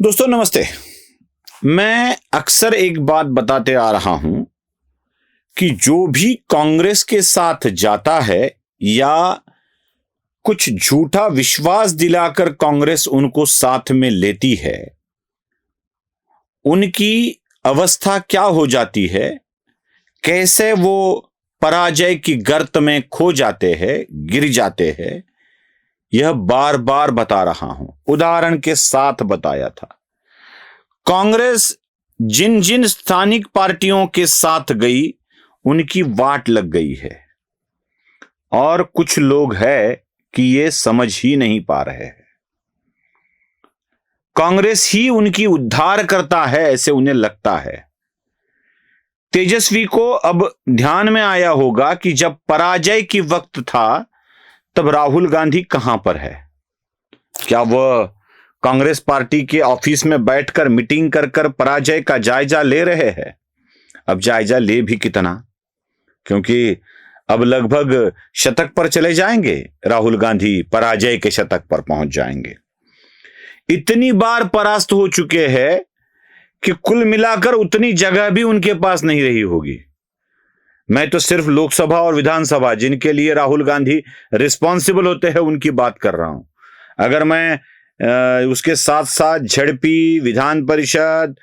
दोस्तों नमस्ते। मैं अक्सर एक बात बताते आ रहा हूं कि जो भी कांग्रेस के साथ जाता है या कुछ झूठा विश्वास दिलाकर कांग्रेस उनको साथ में लेती है, उनकी अवस्था क्या हो जाती है, कैसे वो पराजय की गर्त में खो जाते हैं, गिर जाते हैं, यह बार बार बता रहा हूं। उदाहरण के साथ बताया था। कांग्रेस जिन जिन स्थानिक पार्टियों के साथ गई उनकी वाट लग गई है और कुछ लोग हैं कि ये समझ ही नहीं पा रहे हैं। कांग्रेस ही उनकी उद्धार करता है ऐसे उन्हें लगता है। तेजस्वी को अब ध्यान में आया होगा कि जब पराजय की वक्त था तब राहुल गांधी कहां पर है। क्या वह कांग्रेस पार्टी के ऑफिस में बैठकर मीटिंग कर कर पराजय का जायजा ले रहे हैं? अब जायजा ले भी कितना, क्योंकि अब लगभग शतक पर चले जाएंगे। राहुल गांधी पराजय के शतक पर पहुंच जाएंगे। इतनी बार परास्त हो चुके हैं कि कुल मिलाकर उतनी जगह भी उनके पास नहीं रही होगी। मैं तो सिर्फ लोकसभा और विधानसभा जिनके लिए राहुल गांधी रिस्पॉन्सिबल होते हैं उनकी बात कर रहा हूं। अगर मैं उसके साथ साथ झड़पी, विधान परिषद,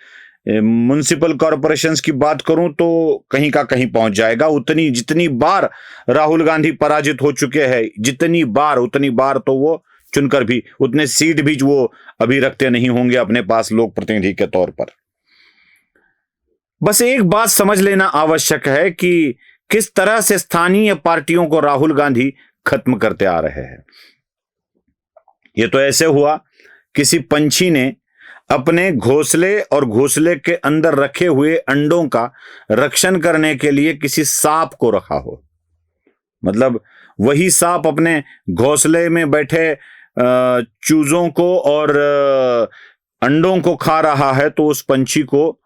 म्युनिसिपल कॉरपोरेशंस की बात करूं तो कहीं का कहीं पहुंच जाएगा। उतनी जितनी बार राहुल गांधी पराजित हो चुके हैं, जितनी बार उतनी बार तो वो चुनकर भी उतने सीट भी वो अभी रखते नहीं होंगे अपने पास लोक प्रतिनिधि के तौर पर। बस एक बात समझ लेना आवश्यक है कि किस तरह से स्थानीय पार्टियों को राहुल गांधी खत्म करते आ रहे हैं। यह तो ऐसे हुआ किसी पंछी ने अपने घोंसले और घोंसले के अंदर रखे हुए अंडों का रक्षण करने के लिए किसी सांप को रखा हो। मतलब वही सांप अपने घोंसले में बैठे चूजों को और अंडों को खा रहा है तो उस पंछी को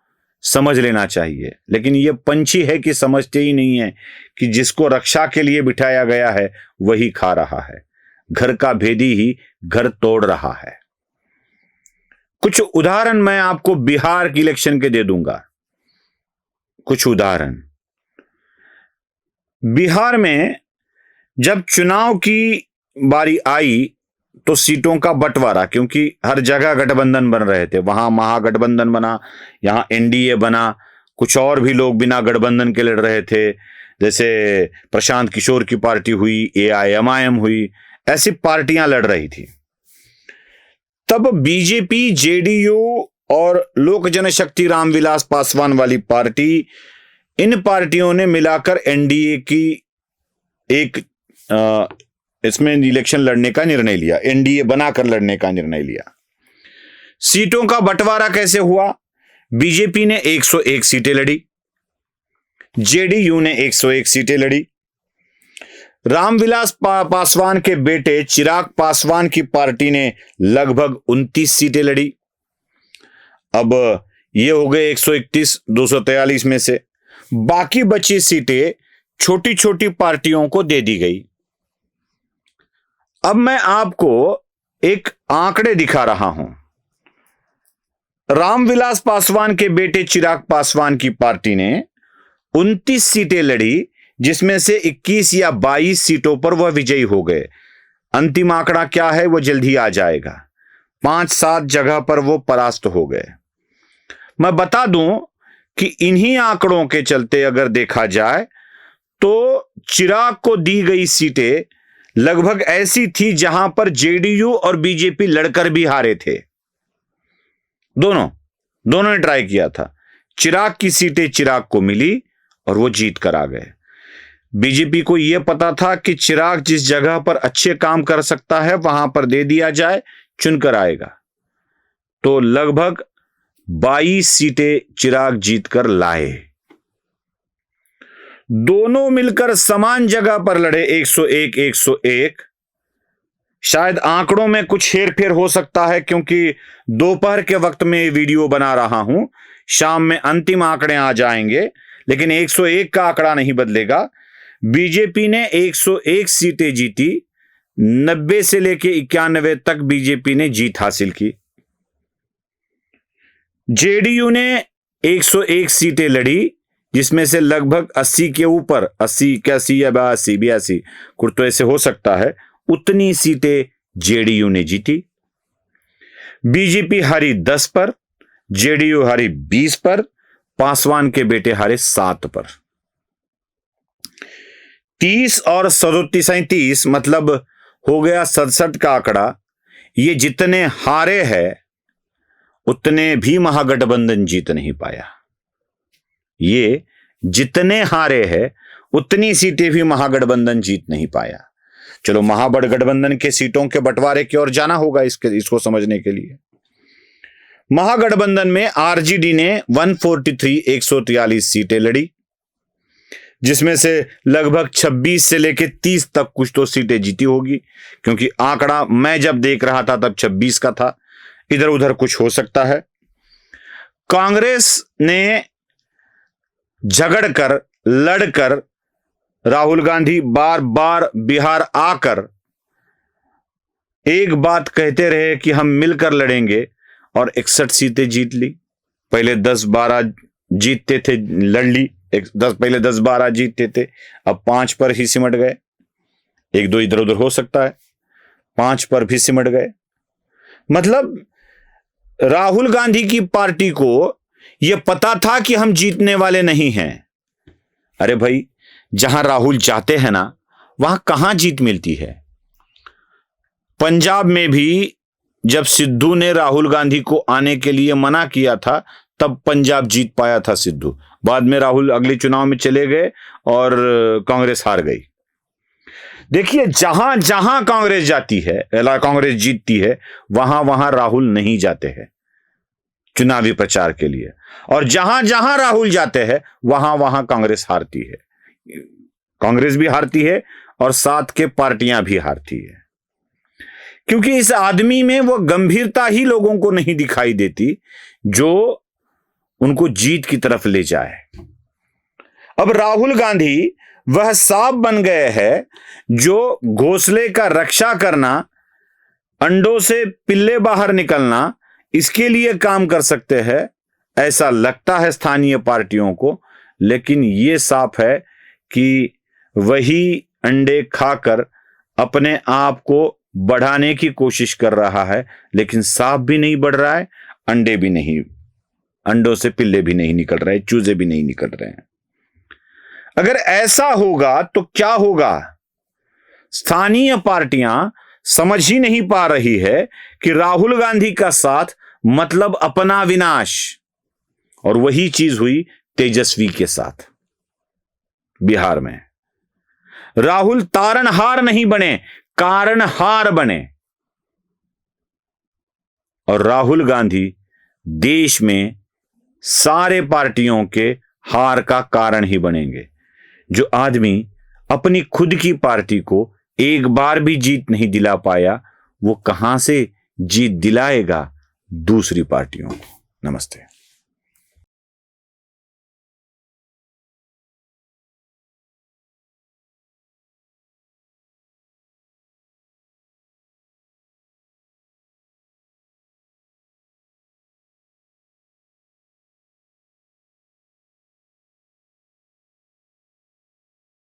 समझ लेना चाहिए। लेकिन यह पंछी है कि समझते ही नहीं है कि जिसको रक्षा के लिए बिठाया गया है वही खा रहा है। घर का भेदी ही घर तोड़ रहा है। कुछ उदाहरण मैं आपको बिहार की इलेक्शन के दे दूंगा। कुछ उदाहरण बिहार में जब चुनाव की बारी आई तो सीटों का बंटवारा, क्योंकि हर जगह गठबंधन बन रहे थे, वहां महागठबंधन बना, यहां एनडीए बना, कुछ और भी लोग बिना गठबंधन के लड़ रहे थे, जैसे प्रशांत किशोर की पार्टी हुई, एआईएमआईएम हुई, ऐसी पार्टियां लड़ रही थी। तब बीजेपी, जेडीयू और लोक जनशक्ति रामविलास पासवान वाली पार्टी, इन पार्टियों ने मिलाकर एनडीए की एक इसमें इलेक्शन लड़ने का निर्णय लिया, एनडीए बनाकर लड़ने का निर्णय लिया। सीटों का बंटवारा कैसे हुआ? बीजेपी ने 101 सीटें लड़ी, जेडीयू ने 101 सीटें लड़ी, रामविलास पासवान के बेटे चिराग पासवान की पार्टी ने लगभग 29 सीटें लड़ी। अब ये हो गए 131 243 में से। बाकी बची सीटें छोटी छोटी पार्टियों को दे दी गई। अब मैं आपको एक आंकड़े दिखा रहा हूं। रामविलास पासवान के बेटे चिराग पासवान की पार्टी ने 29 सीटें लड़ी, जिसमें से 21 या 22 सीटों पर वह विजयी हो गए। अंतिम आंकड़ा क्या है वो जल्द ही आ जाएगा। 5-7 जगह पर वो परास्त हो गए। मैं बता दूं कि इन्हीं आंकड़ों के चलते अगर देखा जाए तो चिराग को दी गई सीटें लगभग ऐसी थी जहां पर जेडीयू और बीजेपी लड़कर भी हारे थे। दोनों ने ट्राई किया था। चिराग की सीटें चिराग को मिली और वो जीत कर आ गए। बीजेपी को यह पता था कि चिराग जिस जगह पर अच्छे काम कर सकता है वहां पर दे दिया जाए, चुनकर आएगा। तो लगभग 22 सीटें चिराग जीतकर लाए। दोनों मिलकर समान जगह पर लड़े, 101-101। शायद आंकड़ों में कुछ हेरफेर हो सकता है क्योंकि दोपहर के वक्त में वीडियो बना रहा हूं। शाम में अंतिम आंकड़े आ जाएंगे, लेकिन 101 का आंकड़ा नहीं बदलेगा। बीजेपी ने 101 सीटें जीती। 90 से लेकर 91 तक बीजेपी ने जीत हासिल की। जेडीयू ने 101 सीटें लड़ी, जिसमें से लगभग 80 के ऊपर, 80 81 या 82 कुछ तो ऐसे हो सकता है, उतनी सीटें जेडीयू ने जीती। बीजेपी हारी 10 पर, जेडीयू हारी 20 पर, पासवान के बेटे हारे 7 पर। 30 और 37 मतलब हो गया 67 का आंकड़ा। ये जितने हारे हैं उतने भी महागठबंधन जीत नहीं पाया। ये जितने हारे हैं उतनी सीटें भी महागठबंधन जीत नहीं पाया। चलो, महागठबंधन के सीटों के बंटवारे की ओर जाना होगा इसको समझने के लिए। महागठबंधन में आरजेडी ने 143 सीटें लड़ी, जिसमें से लगभग 26 से लेकर 30 तक कुछ तो सीटें जीती होगी, क्योंकि आंकड़ा मैं जब देख रहा था तब 26 का था, इधर उधर कुछ हो सकता है। कांग्रेस ने झगड़कर, लड़कर, राहुल गांधी बार बार बिहार आकर एक बात कहते रहे कि हम मिलकर लड़ेंगे, और 61 सीटें जीत ली। पहले 10-12 जीतते थे, लड़ ली, पहले 10-12 जीतते थे, अब 5 पर ही सिमट गए। 1-2 इधर उधर हो सकता है, 5 पर भी सिमट गए। मतलब राहुल गांधी की पार्टी को यह पता था कि हम जीतने वाले नहीं हैं। अरे भाई, जहां राहुल जाते हैं ना, वहां कहां जीत मिलती है। पंजाब में भी जब सिद्धू ने राहुल गांधी को आने के लिए मना किया था, तब पंजाब जीत पाया था सिद्धू। बाद में राहुल अगले चुनाव में चले गए और कांग्रेस हार गई। देखिए, जहां जहां कांग्रेस जाती है, कांग्रेस जीतती है, वहां वहां राहुल नहीं जाते हैं चुनावी प्रचार के लिए, और जहां जहां राहुल जाते हैं वहां वहां कांग्रेस हारती है। कांग्रेस भी हारती है और साथ के पार्टियां भी हारती है, क्योंकि इस आदमी में वो गंभीरता ही लोगों को नहीं दिखाई देती जो उनको जीत की तरफ ले जाए। अब राहुल गांधी वह सांप बन गए हैं जो घोंसले का रक्षा करना, अंडों से पिल्ले बाहर निकलना, इसके लिए काम कर सकते हैं, ऐसा लगता है स्थानीय पार्टियों को। लेकिन ये सांप है कि वही अंडे खाकर अपने आप को बढ़ाने की कोशिश कर रहा है, लेकिन सांप भी नहीं बढ़ रहा है, अंडे भी नहीं, अंडों से पिल्ले भी नहीं निकल रहे, चूजे भी नहीं निकल रहे हैं। अगर ऐसा होगा तो क्या होगा? स्थानीय पार्टियां समझ ही नहीं पा रही है कि राहुल गांधी का साथ मतलब अपना विनाश, और वही चीज हुई तेजस्वी के साथ बिहार में। राहुल तारणहार नहीं बने, कारणहार बने, और राहुल गांधी देश में सारे पार्टियों के हार का कारण ही बनेंगे। जो आदमी अपनी खुद की पार्टी को एक बार भी जीत नहीं दिला पाया, वो कहां से जीत दिलाएगा दूसरी पार्टियों को। नमस्ते।